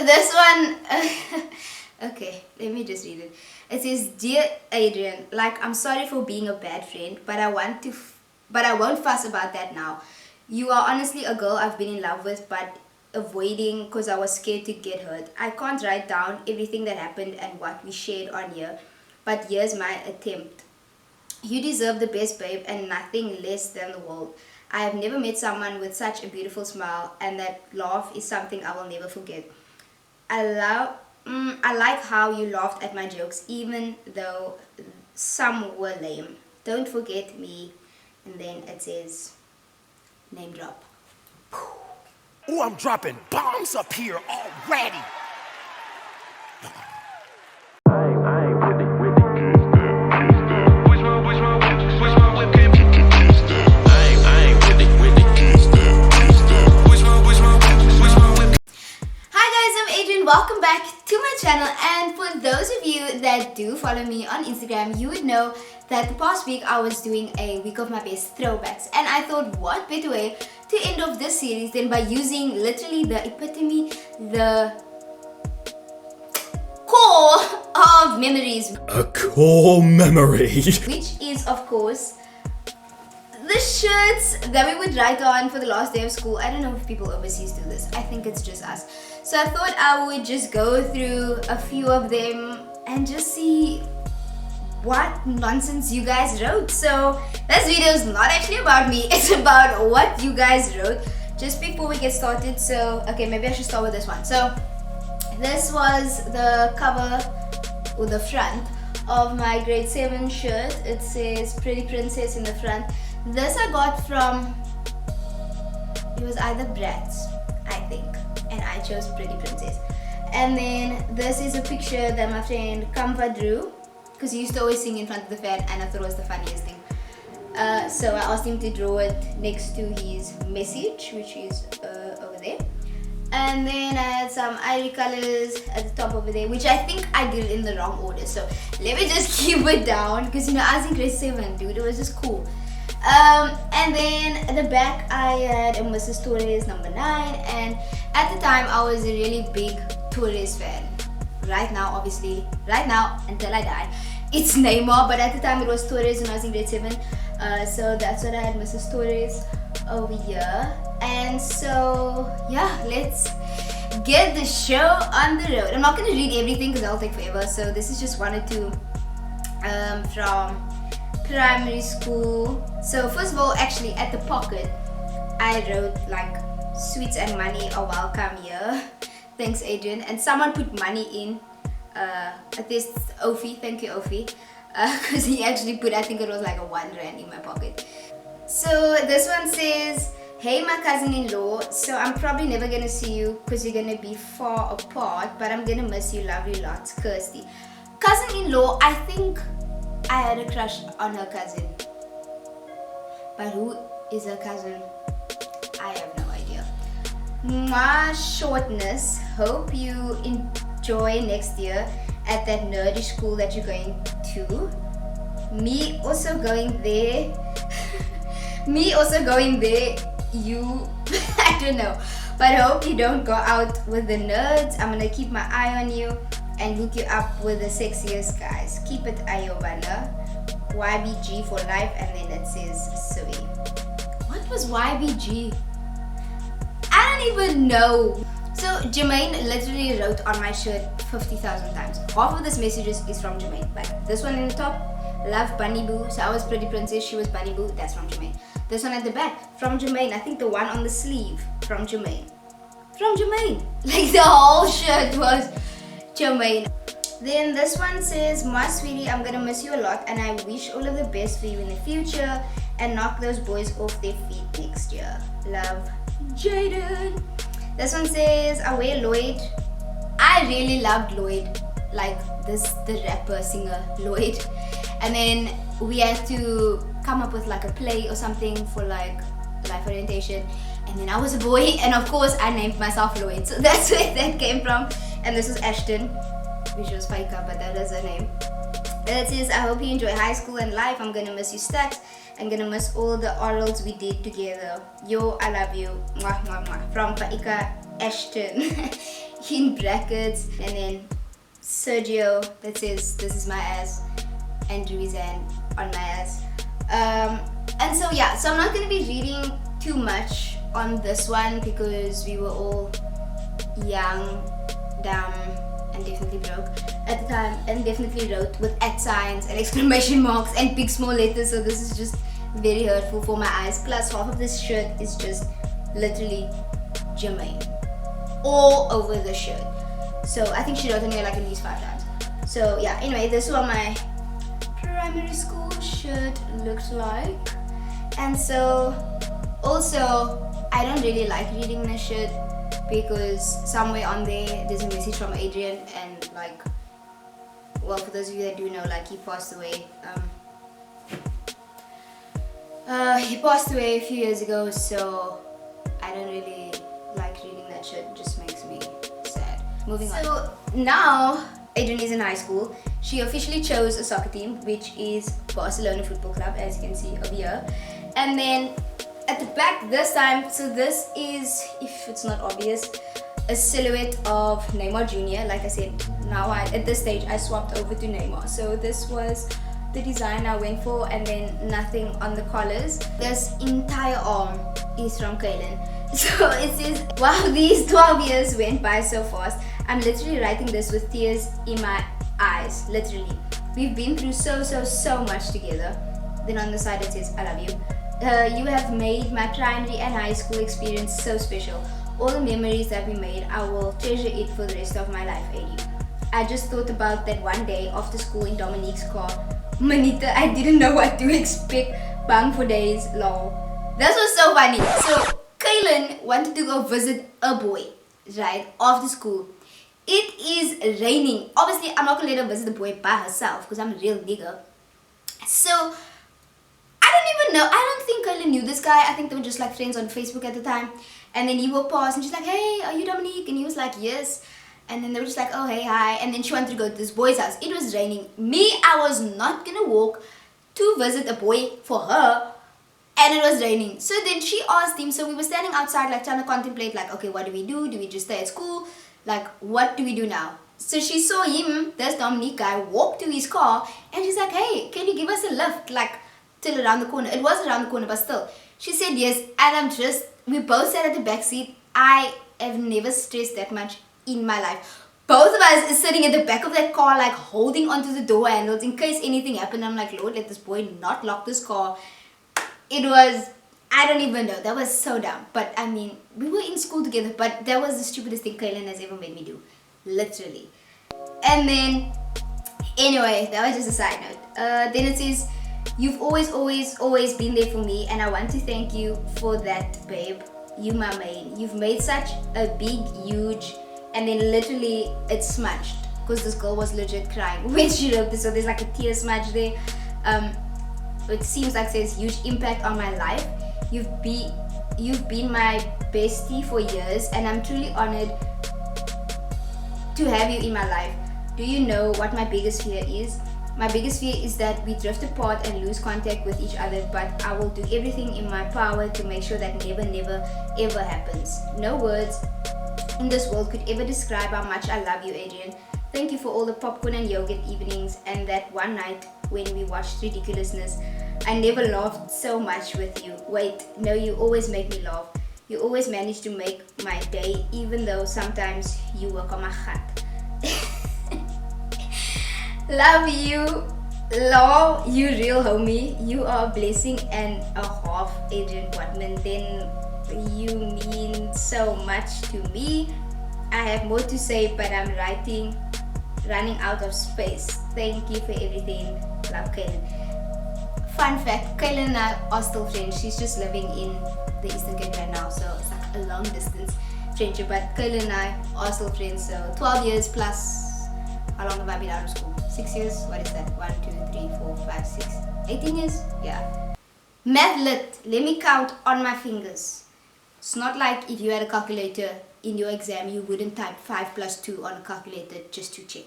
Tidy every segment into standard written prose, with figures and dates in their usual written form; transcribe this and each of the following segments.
this one, okay, let me just read it. It says, "Dear Adrienne, like, I'm sorry for being a bad friend, but I won't fuss about that now. You are honestly a girl I've been in love with, but avoiding because I was scared to get hurt. I can't write down everything that happened and what we shared on here, but here's my attempt. You deserve the best, babe, and nothing less than the world. I have never met someone with such a beautiful smile, and that laugh is something I will never forget. I like how you laughed at my jokes, even though some were lame. Don't forget me." And then it says, name drop. Ooh, I'm dropping bombs up here already. Welcome back to my channel, and for those of you that do follow me on Instagram, you would know that the past week I was doing a week of my best throwbacks, and I thought what better way to end off this series than by using literally the epitome, the core of memories. A core memory. Which is, of course, the shirts that we would write on for the last day of school. I don't know if people overseas do this. I think it's just us. So I thought I would just go through a few of them and just see what nonsense you guys wrote. So this video is not actually about me. It's about what you guys wrote. Just before we get started, so okay, maybe I should start with this one. So this was the cover or the front of my grade 7 shirt. It says Pretty Princess in the front. This I got from, it was either Bratz, I think, and I chose Pretty Princess. And then this is a picture that my friend Kampa drew, because he used to always sing in front of the fan, and I thought it was the funniest thing. So I asked him to draw it next to his message, which is over there. And then I had some ivory colors at the top over there, which I think I did in the wrong order. So let me just keep it down, because you know, I was in grade 7, dude, it was just cool. And then at the back I had a Mrs. Torres number 9, and at the time I was a really big Torres fan. Right now, obviously, right now until I die, it's Neymar, but at the time it was Torres when I was in grade 7. So that's what I had, Mrs. Torres over here. And so yeah, let's get the show on the road. I'm not going to read everything because that'll take forever, so this is just one or two from primary school. So first of all, actually at the pocket I wrote like, "Sweets and money are welcome here." Thanks, Adrienne. And someone put money in, at this Ophie, thank you Ophie, because he actually put, I think it was like a 1 rand in my pocket. So this one says, "Hey my cousin-in-law, so I'm probably never gonna see you because you're gonna be far apart, but I'm gonna miss you, love you lots, Kirsty." Cousin-in-law, I think I had a crush on her cousin, but who is her cousin? I have no idea. My shortness, hope you enjoy next year at that nerdish school that you're going to. Me also going there. Me also going there. You, I don't know, but I hope you don't go out with the nerds. I'm gonna keep my eye on you and hook you up with the sexiest guys. Keep it Ayobana. YBG for life. And then it says Sui. What was YBG? I don't even know. So Jermaine literally wrote on my shirt 50,000 times. Half of this messages is from Jermaine. Like this one in the top, love Bunny Boo. So I was Pretty Princess, she was Bunny Boo. That's from Jermaine. This one at the back, from Jermaine. I think the one on the sleeve, from Jermaine. From Jermaine. Like the whole shirt was Jermaine. Then this one says, "My sweetie, I'm gonna miss you a lot, and I wish all of the best for you in the future, and knock those boys off their feet next year. Love, Jaden." This one says, "I wear Lloyd." I really loved Lloyd, like the rapper singer Lloyd. And then we had to come up with like a play or something for like life orientation. And then I was a boy, and of course I named myself Lloyd. So that's where that came from. And this was Ashton, which was Faika, but that is her name. And it says, "I hope you enjoy high school and life. I'm gonna miss you stacks. I'm gonna miss all the orals we did together. Yo, I love you. Mwah, mwah, mwah." From Faika Ashton. in brackets, and then Sergio that says this is my ass, and Ruizan on my ass. And so yeah, so I'm not gonna be reading too much on this one because we were all young, dumb, and definitely broke at the time, and definitely wrote with @ and exclamation marks and big small letters, so this is just very hurtful for my eyes. Plus half of this shirt is just literally Jermaine all over the shirt, so I think she wrote on here like at least 5 times. So yeah, anyway, this is what my primary school shirt looks like. And so also I don't really like reading this shirt because somewhere on there's a message from Adrienne, and like, well, for those of you that do know, like, he passed away a few years ago, so I don't really like reading that shit. It just makes me sad. Moving on. So now Adrienne is in high school. She officially chose a soccer team, which is Barcelona Football Club, as you can see over here. And then at the back this time, so this is, if it's not obvious, a silhouette of Neymar Jr. Like I said, now at this stage I swapped over to Neymar. So this was the design I went for, and then nothing on the collars. This entire arm is from Khalid. So it says, wow, these 12 years went by so fast. I'm literally writing this with tears in my eyes, literally. We've been through so much together. Then on the side it says, I love you. You have made my primary and high school experience so special. All the memories that we made, I will treasure it for the rest of my life, AD. I just thought about that one day after school in Dominique's car. Manita, I didn't know what to expect. Bang for days, lol. That was so funny. So Khalid wanted to go visit a boy, right, after school. It is raining. Obviously, I'm not gonna let her visit the boy by herself because I'm a real nigga. So I don't even know. I don't think Khalid knew this guy. I think they were just like friends on Facebook at the time. And then he walked past and she's like, hey, are you Dominique? And he was like, yes. And then they were just like, oh, hey, hi. And then she wanted to go to this boy's house. It was raining. Me, I was not gonna walk to visit a boy for her. And it was raining. So then she asked him. So we were standing outside like trying to contemplate like, okay, what do we do? Do we just stay at school? Like, what do we do now? So she saw him, this Dominique guy, walk to his car. And she's like, hey, can you give us a lift? Like, till around the corner. It was around the corner, but still. She said yes. And we both sat at the back seat. I have never stressed that much in my life. Both of us is sitting at the back of that car, like holding onto the door handles in case anything happened. I'm like, Lord, let this boy not lock this car. It was, I don't even know. That was so dumb. But I mean, we were in school together, but that was the stupidest thing Khalid has ever made me do. Literally. And then, anyway, that was just a side note. Then it says, you've always been there for me, and I want to thank you for that, babe. You my main. You've made such a big, huge, and then literally it smudged because this girl was legit crying when she wrote this. So there's like a tear smudge there. It seems like it says huge impact on my life. You've been my bestie for years, and I'm truly honored to have you in my life. Do you know what my biggest fear is? My biggest fear is that we drift apart and lose contact with each other, but I will do everything in my power to make sure that never ever happens. No words in this world could ever describe how much I love you, Adrienne. Thank you for all the popcorn and yogurt evenings and that one night when we watched ridiculousness. I never laughed so much with you. Wait, no, you always make me laugh. You always manage to make my day, even though sometimes you work on my heart. Love you, love you, real homie. You are a blessing and a half, Adrienne Watman. Then you mean so much to me. I have more to say, but I'm running out of space. Thank you for everything. Love, Khalid. Fun fact, Khalid and I are still friends. She's just living in the Eastern Cape right now, so it's like a long distance friendship. But Khalid and I are still friends. So 12 years plus. How long have I been out of school? 6 years? What is that? 1, 2, 3, 4, 5, 6, 18 years? Yeah. Math lit. Let me count on my fingers. It's not like if you had a calculator in your exam, you wouldn't type 5 plus 2 on a calculator just to check.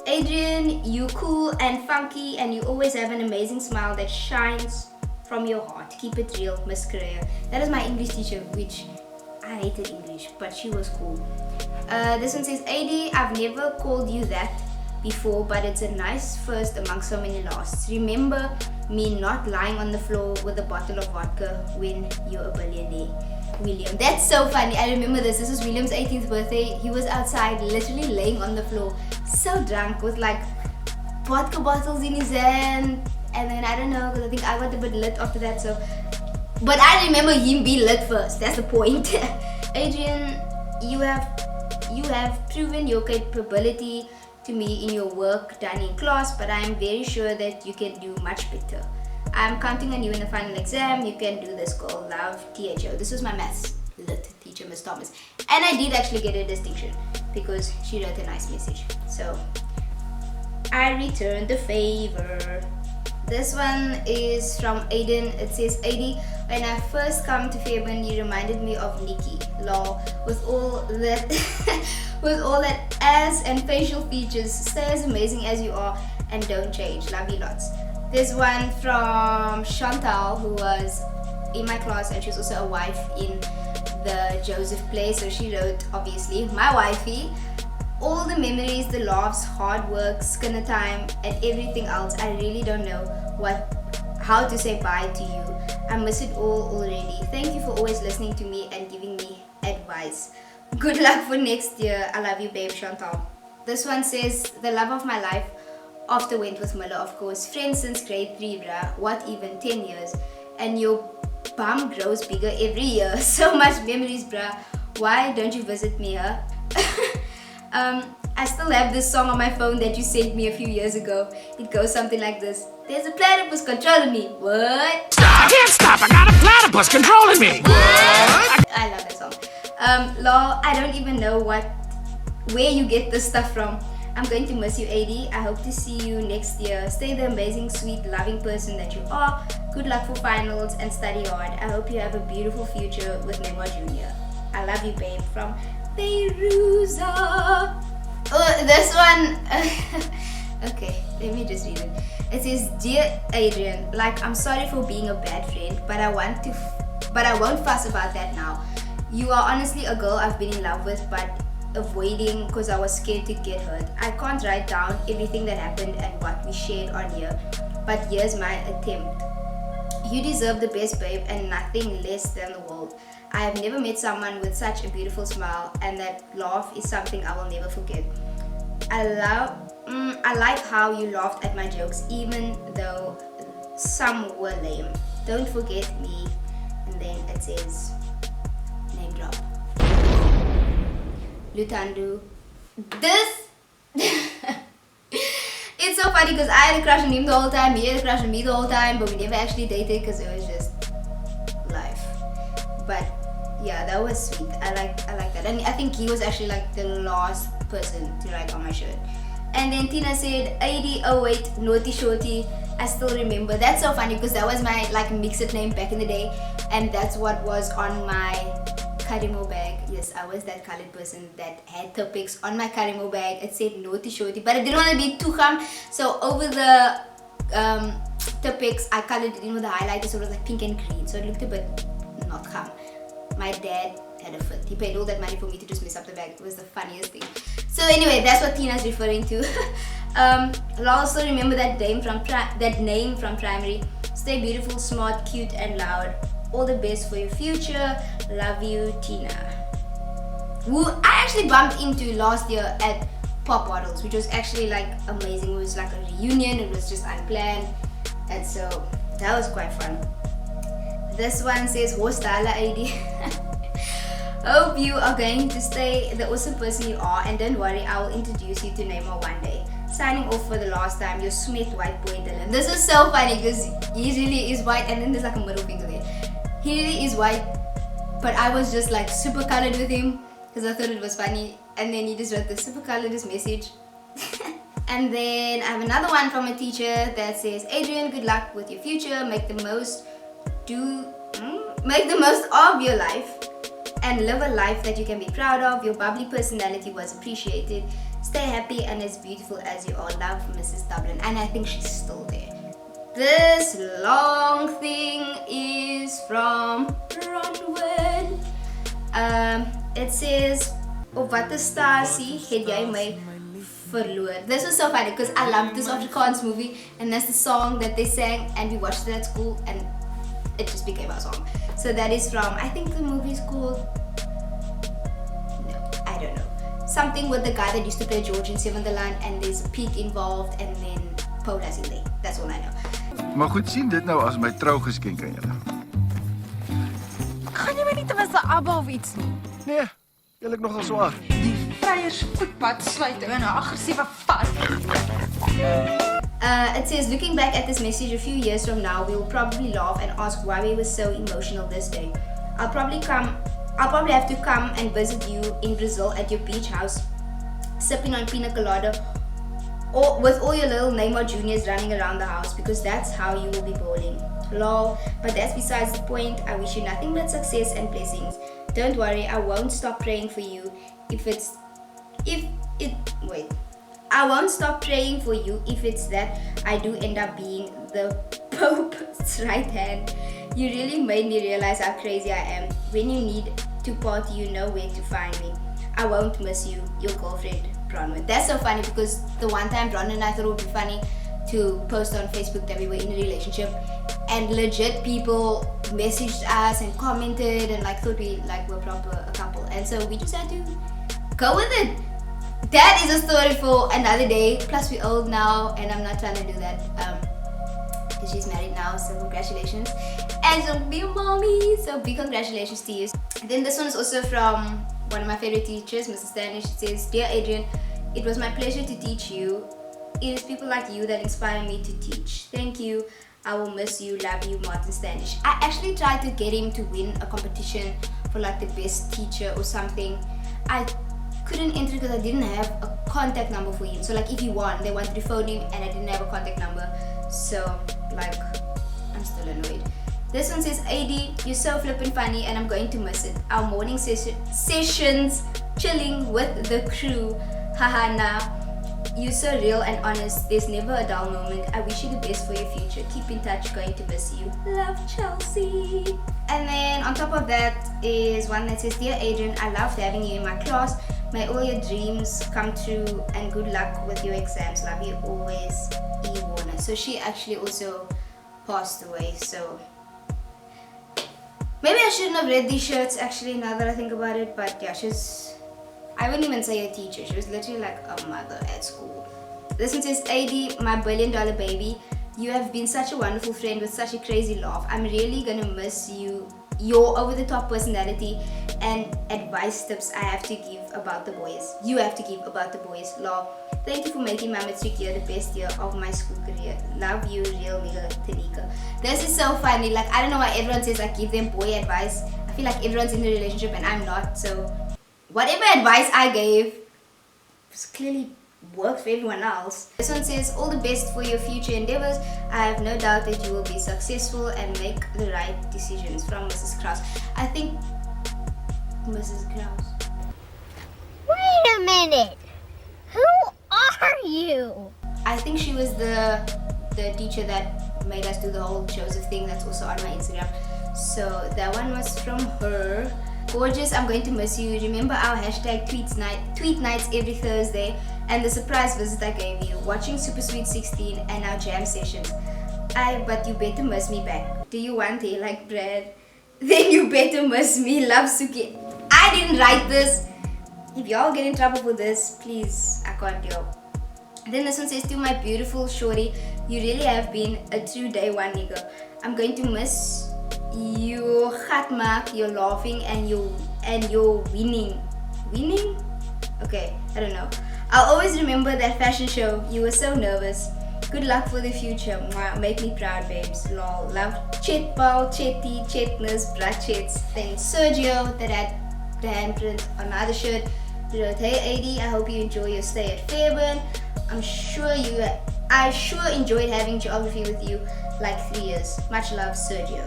Adrienne, you cool and funky, and you always have an amazing smile that shines from your heart. Keep it real, Miss Correa. That is my English teacher, which I hated English, but she was cool. This one says, AD, I've never called you that before, but it's a nice first among so many lasts. Remember me not lying on the floor with a bottle of vodka when you're a billionaire. William. That's so funny. I remember this. This was William's 18th birthday. He was outside literally laying on the floor, so drunk, with like vodka bottles in his hand. And then I don't know, because I think I got a bit lit after that. So, but I remember him being lit first. That's the point. Adrienne, you have proven your capability to me in your work done in class, but I am very sure that you can do much better. I'm counting on you in the final exam. You can do this, girl. Love, THO. This was my maths lit teacher, Miss Thomas. And I did actually get a distinction because she wrote a nice message. So, I returned the favor. This one is from Aiden. It says, AD, when I first come to Fairburn, you reminded me of Nikki. Lol. With all that with all that ass and facial features, stay as amazing as you are and don't change. Love you lots. There's one from Chantal, who was in my class, and she was also a wife in the Joseph play. So she wrote, obviously, my wifey. All the memories, the laughs, hard work, skinner time, and everything else. I really don't know how to say bye to you. I miss it all already. Thank you for always listening to me and giving me advice. Good luck for next year. I love you, babe, Chantal. This one says, the love of my life after went with Miller, of course. Friends since grade 3, bruh. What, even 10 years? And your bum grows bigger every year. So much memories, bruh. Why don't you visit me, huh? I still have this song on my phone that you sent me a few years ago. It goes something like this. There's a platypus controlling me. What? I can't stop. I got a platypus controlling me. What? I love that song. Lol, I don't even know where you get this stuff from. I'm going to miss you, AD. I hope to see you next year. Stay the amazing, sweet, loving person that you are. Good luck for finals and study hard. I hope you have a beautiful future with Neymar Jr. I love you, babe. From Feyruza. Oh, this one. Okay, let me just read it. It says, Dear Adrienne, like, I'm sorry for being a bad friend, but I won't fuss about that now. You are honestly a girl I've been in love with, but avoiding because I was scared to get hurt. I can't write down everything that happened and what we shared on here, but here's my attempt. You deserve the best, babe, and nothing less than the world. I have never met someone with such a beautiful smile, and that laugh is something I will never forget. I like how you laughed at my jokes, even though some were lame. Don't forget me. And then it says, name drop. Lutandu. This it's so funny because I had a crush on him the whole time, he had a crush on me the whole time, but we never actually dated because it was just life. But yeah, that was sweet. I like that. And I think he was actually like the last person to write on my shirt. And then Tina said, AD, oh wait, Naughty Shorty. I still remember. That's so funny because that was my like mix-it name back in the day, and that's what was on my Karimo bag. Yes, I was that colored person that had topics on my Karimo bag. It said Naughty Shorty, but I didn't want to be too calm, so over the topics I colored it in with a highlighter, so it was like pink and green, so it looked a bit not calm. My dad had a fit. He paid all that money for me to just mess up the bag. It was the funniest thing. So anyway, that's what Tina's referring to. I'll also remember that name from primary. Stay beautiful, smart, cute, and loud. All the best for your future. Love you, Tina. Who I actually bumped into last year at Pop Bottles, which was actually like amazing. It was like a reunion. It was just unplanned, and so that was quite fun. This one says, Hostala ID. Hope you are going to stay the awesome person you are, and don't worry, I will introduce you to Neymar one day. Signing off for the last time, your Smith white boy Dylan. This is so funny because he really is white, and then there's like a middle finger there. He really is white, but I was just like super colored with him because I thought it was funny, and then he just wrote the super colored message. And then I have another one from a teacher that says, Adrienne, good luck with your future. Make the most of your life and live a life that you can be proud of. Your bubbly personality was appreciated. Stay happy and as beautiful as you are. Love, Mrs. Dublin. And I think she's still there. This long thing is from Bronwyn. It says, "Op watter stasie het jy my verloor?" This was so funny because I loved this Afrikaans movie, and that's the song that they sang, and we watched it at school, and it just became our song. So that is from, I think the movie is called, no, I don't know. Something with the guy that used to play George in Sevenderland, and there's a pig involved, and then Paula's in there. That's all I know. Maar goed, sien dit nou as my trougeskenk aan julle. Gaan jy my nie ten minste ABBA of iets nie? Nee, eerlik nogal swaar. Die vryers voetpad sluit in 'n aggressiewe pad. It says, looking back at this message a few years from now, we will probably laugh and ask why we were so emotional this day. I'll probably have to come and visit you in Brazil at your beach house, sipping on pina colada, or with all your little Neymar juniors running around the house, because that's how you will be bowling. Lol, but that's besides the point. I wish you nothing but success and blessings. Don't worry, I won't stop praying for you I won't stop praying for you if it's that I do end up being the Pope's right hand. You really made me realize how crazy I am. When you need to party, you know where to find me. I won't miss you, your girlfriend, Bronwyn. That's so funny because the one time Bronwyn and I thought it would be funny to post on Facebook that we were in a relationship, and legit people messaged us and commented and like thought we like were proper a couple, and so we just had to go with it. That is a story for another day. Plus we're old now, and I'm not trying to do that because she's married now, so congratulations. And she'll be a mommy, so big congratulations to you. And then this one is also from one of my favorite teachers, Mrs. Standish. It says, "Dear Adrienne, it was my pleasure to teach you. It is people like you that inspire me to teach. Thank you. I will miss you. Love you, Martin Standish." I actually tried to get him to win a competition for like the best teacher or something. I couldn't enter because I didn't have a contact number for him. So like if he won, they wanted to phone him and I didn't have a contact number. So like I'm still annoyed. This one says, "AD, you're so flippin' funny and I'm going to miss it. Our morning sessions chilling with the crew. Haha, nah. You're so real and honest. There's never a dull moment. I wish you the best for your future. Keep in touch. Going to miss you. Love, Chelsea." And then on top of that is one that says, "Dear Adrienne, I loved having you in my class. May all your dreams come true and good luck with your exams. Love you always, E. Warner." So she actually also passed away. So maybe I shouldn't have read these shirts actually now that I think about it. But yeah, I wouldn't even say a teacher. She was literally like a mother at school. This one says, "AD, my $1 billion baby. You have been such a wonderful friend with such a crazy laugh. I'm really gonna miss you. Your over-the-top personality and advice tips I have to give about the boys. You have to give about the boys. Love. Thank you for making my matric year the best year of my school career. Love you, real nigga, Tanika." This is so funny. Like, I don't know why everyone says I give them boy advice. I feel like everyone's in a relationship and I'm not. So whatever advice I gave was clearly worked for everyone else. This one says, "All the best for your future endeavors. I have no doubt that you will be successful and make the right decisions." From Mrs. Krause. I think Mrs. Krause. Wait a minute. Who are you? I think she was the teacher that made us do the whole Joseph thing. That's also on my Instagram. So that one was from her. Gorgeous, I'm going to miss you. Remember our hashtag tweet nights every Thursday, and the surprise visit I gave you, watching Super Sweet 16 and our jam sessions. But you better miss me back. Do you want hair like Brad? Then you better miss me. Love, Suki. I didn't write this. If y'all get in trouble for this, please, I can't deal. Then this one says, "To my beautiful shorty, you really have been a true day one nigga. I'm going to miss your gatmaak, your laughing, and your winning. Winning? Okay, I don't know. I'll always remember that fashion show. You were so nervous. Good luck for the future. Mwah, make me proud, babes. Lol. Love, Chet Paul, Chetty, Chetness, Brachets." Then Sergio, that had the handprint on my other shirt, wrote, "Hey AD, I hope you enjoy your stay at Fairburn. I sure enjoyed having geography with you like 3 years. Much love, Sergio."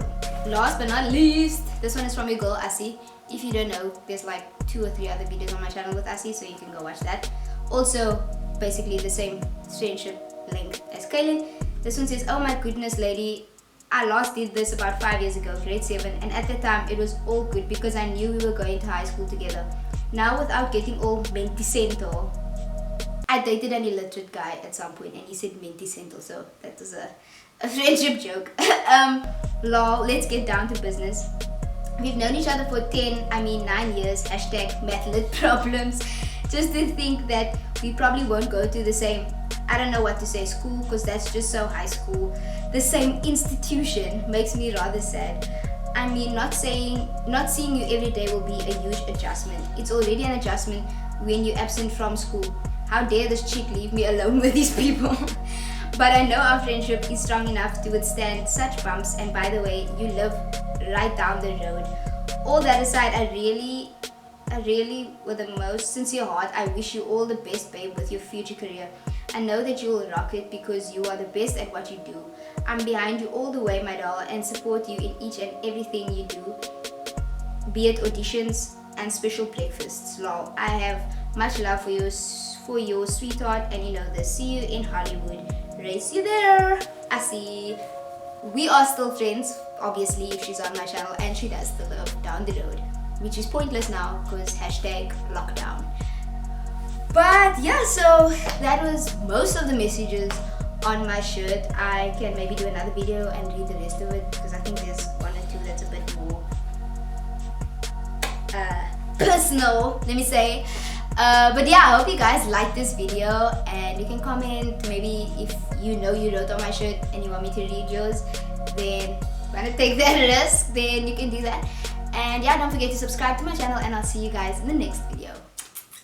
Last but not least, this one is from your girl Asi. If you don't know, there's like 2 or 3 other videos on my channel with Asi, so you can go watch that. Also, basically the same friendship length as Kaylin. This one says, oh my goodness lady, I last did this about 5 years ago, grade 7, and at the time it was all good because I knew we were going to high school together. Now without getting all menticento, I dated an illiterate guy at some point and he said menticento, so that was a friendship joke. Lol, let's get down to business. We've known each other for 9 years, hashtag mathlit problems. Just to think that we probably won't go to the same, I don't know what to say, school, because that's just so high school. The same institution makes me rather sad. I mean, not seeing you every day will be a huge adjustment. It's already an adjustment when you're absent from school. How dare this chick leave me alone with these people? But I know our friendship is strong enough to withstand such bumps, and by the way, you live right down the road. All that aside, I really, with the most sincere heart, I wish you all the best, babe, with your future career. I know that you will rock it because you are the best at what you do. I'm behind you all the way, my doll, and support you in each and everything you do, be it auditions and special breakfasts. Lol, I have much love for your sweetheart, and you know this. See you in Hollywood. Race you there. I see. We are still friends, obviously, if she's on my channel, and she does still live down the road, which is pointless now because hashtag lockdown. But yeah, so that was most of the messages on my shirt. I can maybe do another video and read the rest of it because I think there's one or two that's a bit more personal, let me say. But yeah, I hope you guys like this video, and you can comment maybe if you know you wrote on my shirt and you want me to read yours, then want to take that risk, then you can do that. And yeah, don't forget to subscribe to my channel, and I'll see you guys in the next video.